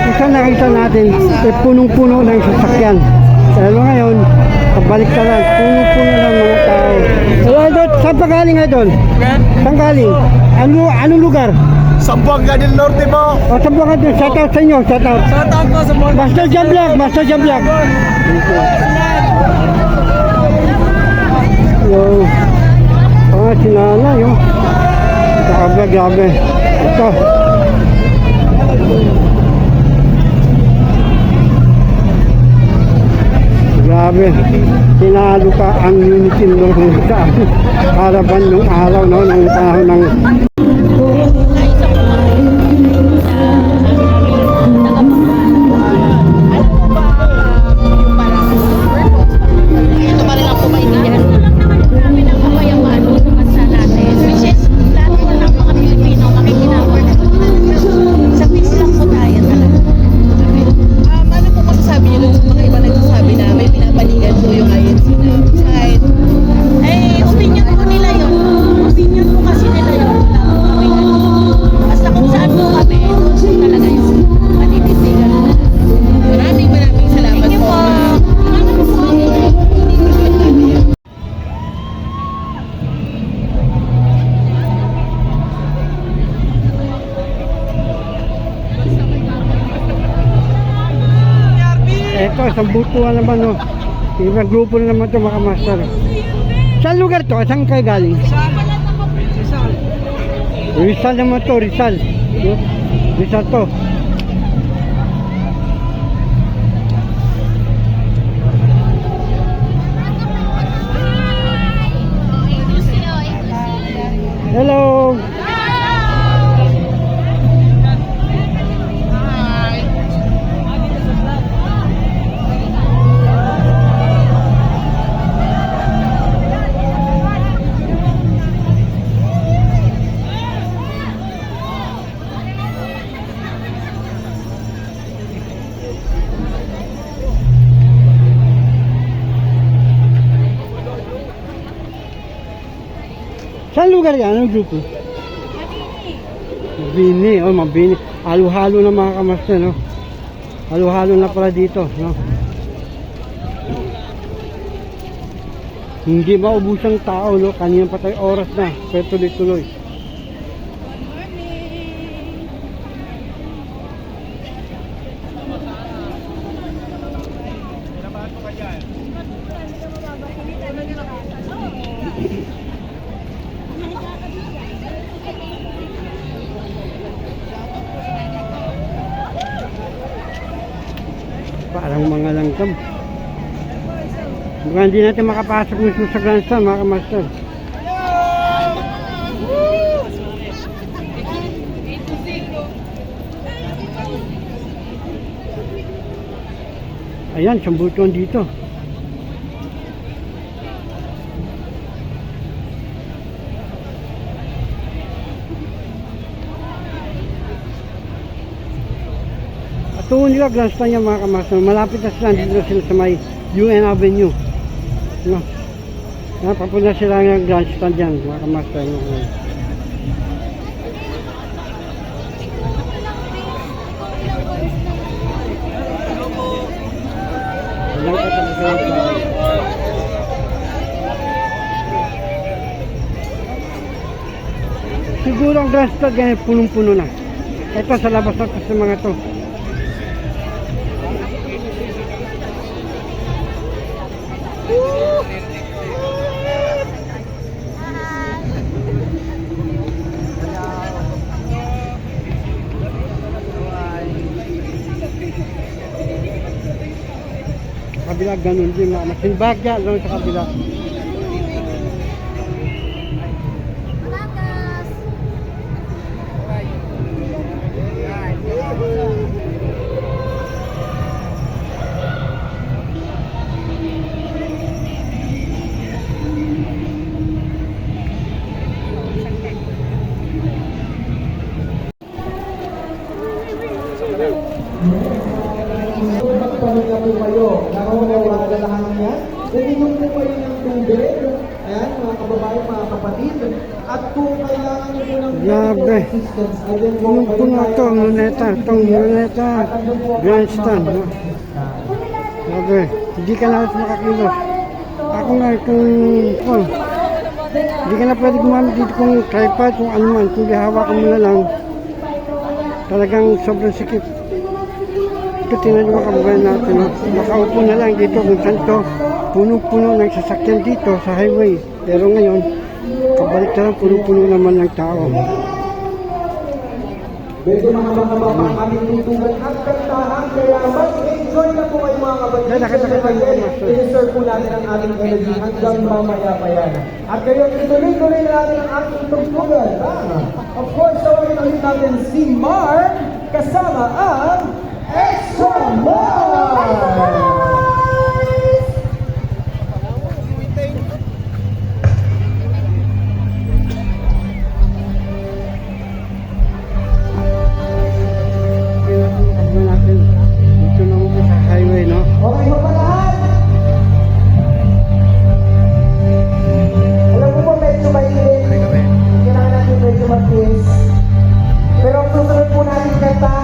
isa nakita natin, punong-puno ng sasakyan. Pero ngayon, pabalik ka lang, punong-puno ng mga tao. So, Idol, saan pa galing, Idol? Saan galing? Anong lugar? Sambuanga del Norte po. O, saan pa ka doon? Shout out sa inyo, shout out. Shout out po sa mga Master Jam Vlog, Master Jam Vlog. Yo. Si nanay, oh. Grabe. Ito. Grabe. Sinalo ka ang unity ng sa harapan ng araw, no? Ng panahon ng isang butuan naman, no? Ibang grupo na naman ito, mga master. Saan lugar to? Saan kayo galing? Rizal naman to, Rizal. Rizal to. Hello! Saan lugar yan? Anong grupo? Mabini. Oh, Mabini. Halo-halo na mga kamaster, no? Halo-halo na pala dito, no? Hindi maubusang tao, no? Kanina pa tayo oras na. Pero tuloy-tuloy. Parang mga langgam. Mukhang hindi natin makapasok mismo sa grandstand, mga kamaster. Ayan, sambutuan dito. Tungo nila grandstand niya, mga kamaster. Malapit na sila, dito sila sa may UN Avenue, no? Papunta sila ng grandstand dyan, mga kamaster, no? Siguro ang grandstand ganyan, punong-puno na. Ito sa labas na sa mga to. Kabila ganun din, masinbagya lang sa kabila. Pagpapalit na po kayo, nakuha na lang yan. Uminom po kayo ng tubig. At kung kailangan nyo po ng Grabe. assistance, ayun po, Punong-puno ito, itong luneta, grandstand. No? Grabe, hindi ka na makakilos. Ako nga kung hindi ka na pwede gumamit dito kung tripod, kung ano man, kung hawakan mo na lang, talagang sobrang sikip. Ito tingnan yung mga kababayan natin. No? Makaupo na lang dito kung saan ito, punong-puno ng sasakyan dito sa highway. Pero ngayon, kabalik na lang, puno-puno naman ng tao. medyo mga ang aming tutugan at kantahan, kaya mag-enjoy na po kayo mga kapatid. Nakita ko yung master. I-reserve po natin ang ating energy hanggang mamaya pa yan. At kayo, ituloy-tuloy na natin ang ating tugtugan. Of course, tawagin ulit natin si Mark kasama ang Extra Mars! Natin dito naman po sa highway, no? Okay mo pa lahat? Alam mo po medyo mainit. Kailangan natin medyo mag-kiss. Pero ang susunod po natin kanta,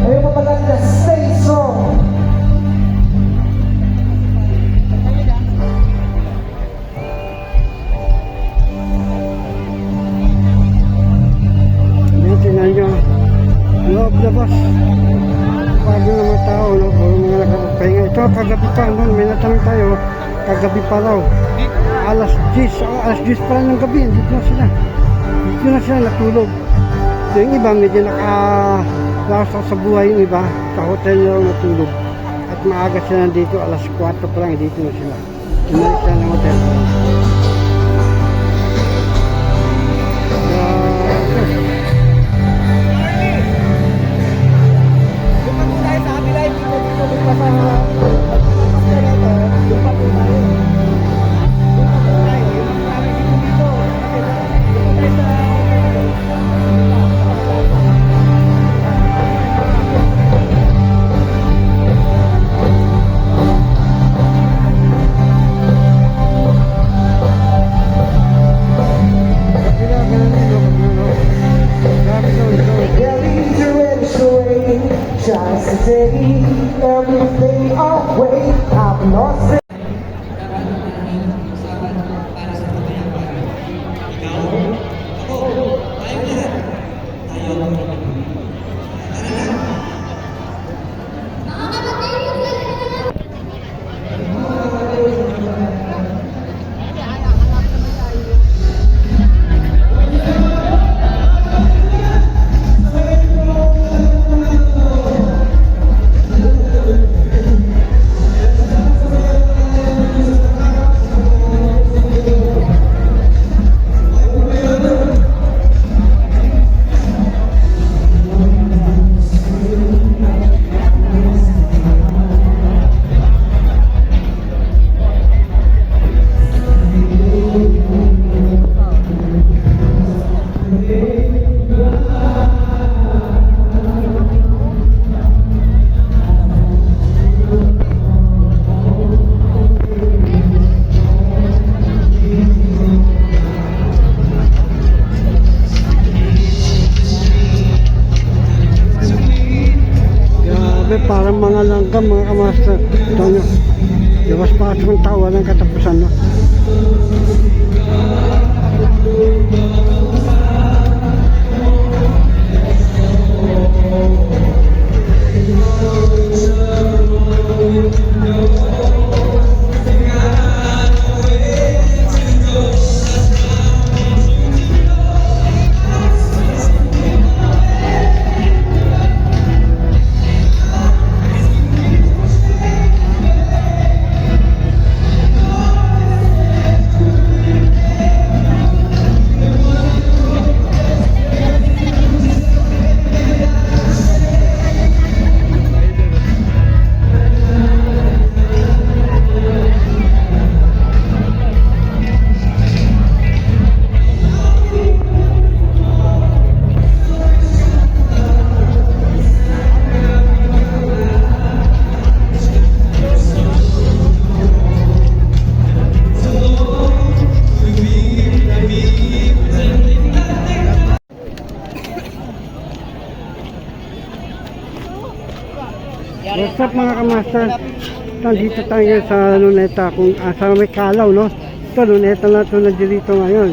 ay yung maganda, stay strong. Yan, tingnan nyo. Loob na bus. Pagod na mga tao, no? Puro mga nakapagpahinga. Ito, kagabi pa, no? May natanong tayo, kagabi pa raw. Alas 10 pa lang ng gabi, dito na sila. Dito na sila natulog. So, yung iba, medyo nakalakas sa buhay yung iba. Sa hotel na raw natulog. At maaga sila dito, alas 4 pa lang, dito na sila. Tumalik sila ng hotel. Just to take everything away, I've lost it. Parang mga langgam, mga kamaster. Ito nyo, labas pasok ng tao, walang katapusan, no? What's up mga kamaster? Nandito tayo sa Luneta kung sa may Kalaw, no? Ito, Luneta na ito nandito ngayon.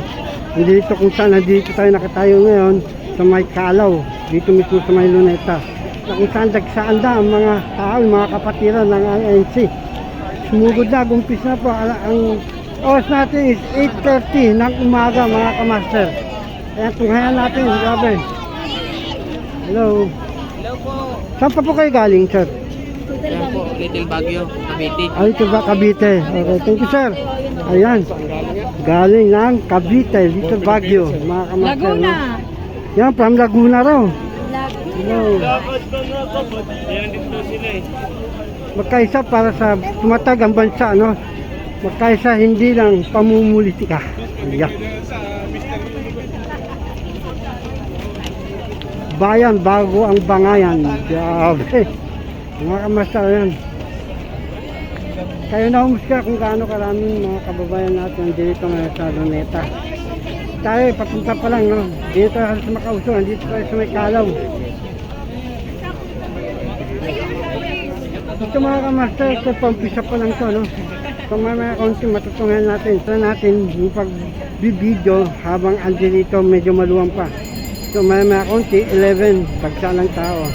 Nandito kung saan, nandito tayo nakatayo ngayon sa may Kalaw. Dito mismo sa may Luneta. Na kung saan dagsaanda ang mga tao, mga kapatiran ng INC. Sumugod na, gumpis na po. Ang oras natin is 8:30 ng umaga mga kamaster. Kaya tunghayan natin, grabe. Hello. Hello po. Saan pa po kayo galing, sir? Yan po, Little Baguio, Cavite. Ay, ito ba, Cavite? Okay, thank you, sir. Ayan. Galing ng Cavite, Little Baguio, mga kamaster. Laguna. No? Yan, from Laguna raw. Hello. Magkaisa para sa tumatag ang bansa, no? Magkaisa hindi lang pamumulitika. Ayan. Bayan bago ang bangayan. Grabe. Mga kamastar yan. Kayo na humusga kung gaano karaming mga kababayan natin dito ngayon sa Luneta. Tayo, papunta pa lang, no? Dito sa Makausong, dito tayo sa may Kalaw. Ito mga kamastar, ito pampisa pa lang to, no? So mamaya konti matutungan natin. Ito natin yung pag-video habang andi dito medyo maluwang pa. So mamaya konti, 11, pagsa ng tao.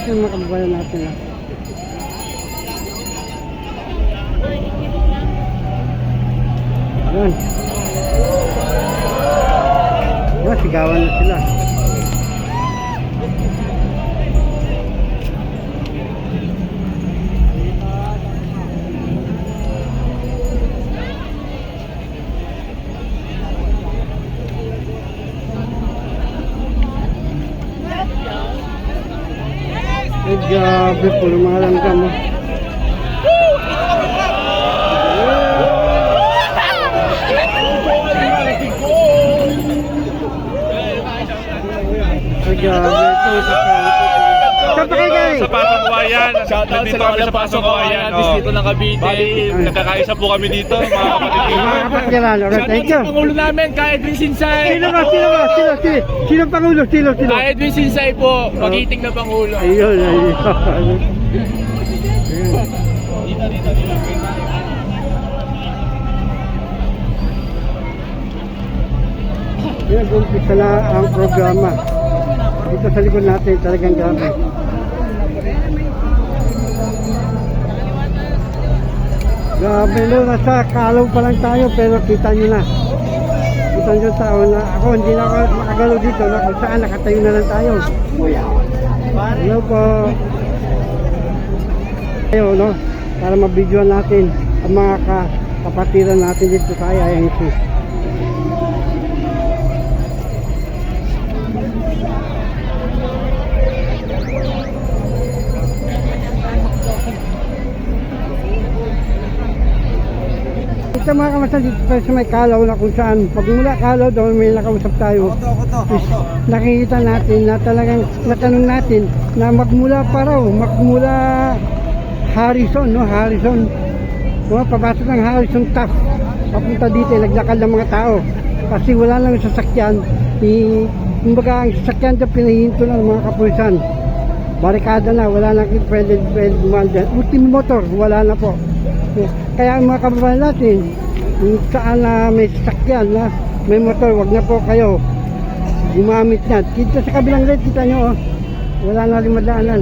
Ito yung mga kababayan natin, no? Yan. Yan, sigawan na sila. Ay, grabe, puro mga langgam, oh. Ay, grabe. Saan pa kayo galing? Sa Pasong Buhayan. Shoutout Nandito sa kami mga sa Pasong Buhayan. dito ng Cavite. Nagkakaisa po kami dito, mga kapatid. Mga kapatkiran, okay, thank you. Pangulo namin, kay Edwin Sinsay. Sino ba? Sino ba? Sino Pangulo? Sino? Kay Edwin Sinsay po, magiting na Pangulo. Ayun, ayun. Yan, umpisa na ang programa. Dito sa likod natin, talagang grabe. Grabe, no, nasa Kalaw pa lang tayo, pero kita nyo na. Kita nyo tao na ako, hindi na ako makagalaw dito, na kung saan nakatayo na lang tayo. Hello po. Tayo, no, para mabidyoan natin ang mga kapatiran natin dito sa INC. Ito mga kamasal, dito tayo sa may Kalaw na kung saan pag mula Kalaw doon may nakausap tayo. Nakikita natin na talagang natanong natin na magmula pa raw, magmula Harrison, no? Harrison. Pabasok ng Harrison Taft. Papunta dito, naglakad ng mga tao. Kasi wala lang sasakyan. Kumbaga ang sasakyan doon pinahinto ng mga kapulisan. Barikada na, wala na pwede dumaan dyan. Ultimo motor, wala na po. Kaya ang mga kababayan natin, kung saan na may sasakyan na may motor, wag na po kayo gumamit niyan. Dito sa kabilang red, kita nyo, oh, wala na rin madaanan.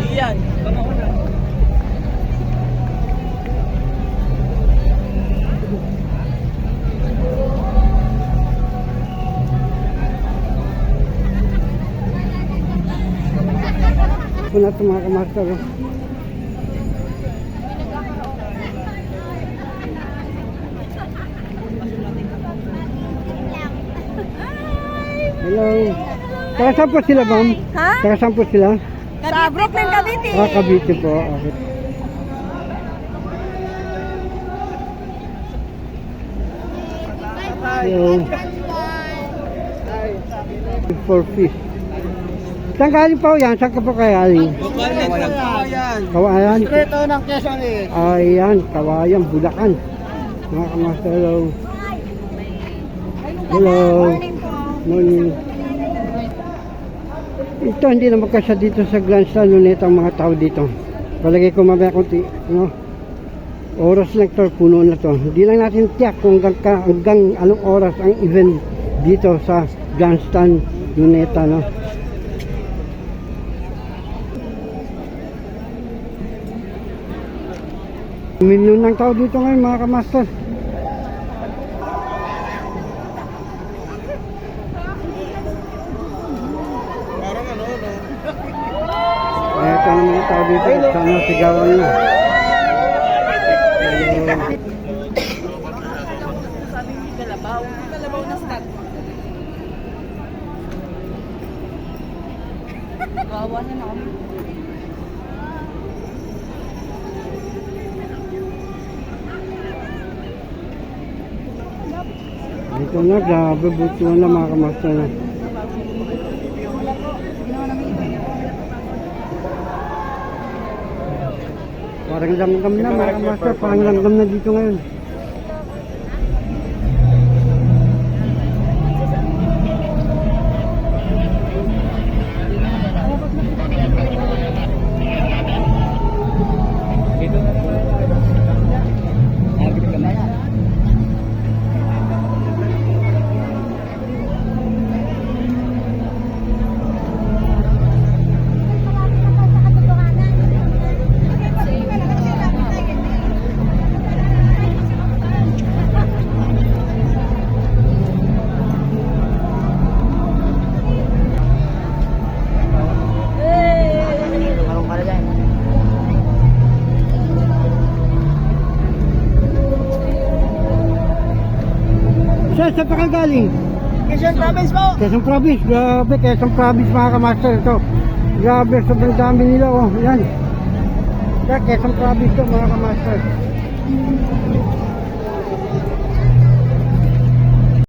Iyan. Ito na ito mga kamaster, oh. Hello. Taga saan po sila, ma'am? Ha? Taga saan po sila? Sa Brooklyn, Cavite. Ah, Cavite po. Okay. Hello. For fish. Saan galing po yan? Saan ka po kaya galing? Kawayan. Sekreto ng Quezon eh. Ayan, Kawayan, Bulacan. Mga kamaster, hello. Hello. Morning. Ito hindi na magkasya dito sa Grandstand Luneta ang mga tao dito. Palagay ko mamaya konti, no? Oras lang to, puno na to. Hindi lang natin tiyak kung hanggang anong oras ang event dito sa Grandstand Luneta, no? Milyon ng tao dito ngayon mga kamaster. Ito ang mga tao dito, sana sigawan na. Kalabaw na snack. Kawawa na na kami. Ito na, grabe, buto na mga kamaster na. Parang langgam na mga kamaster, parang langgam na dito ngayon. Saan pa ka galing? Quezon Province po. Quezon Province, grabe, Quezon Province mga kamaster ito. Grabe, sobrang dami nila, oh, yan. Quezon Province ito mga kamaster.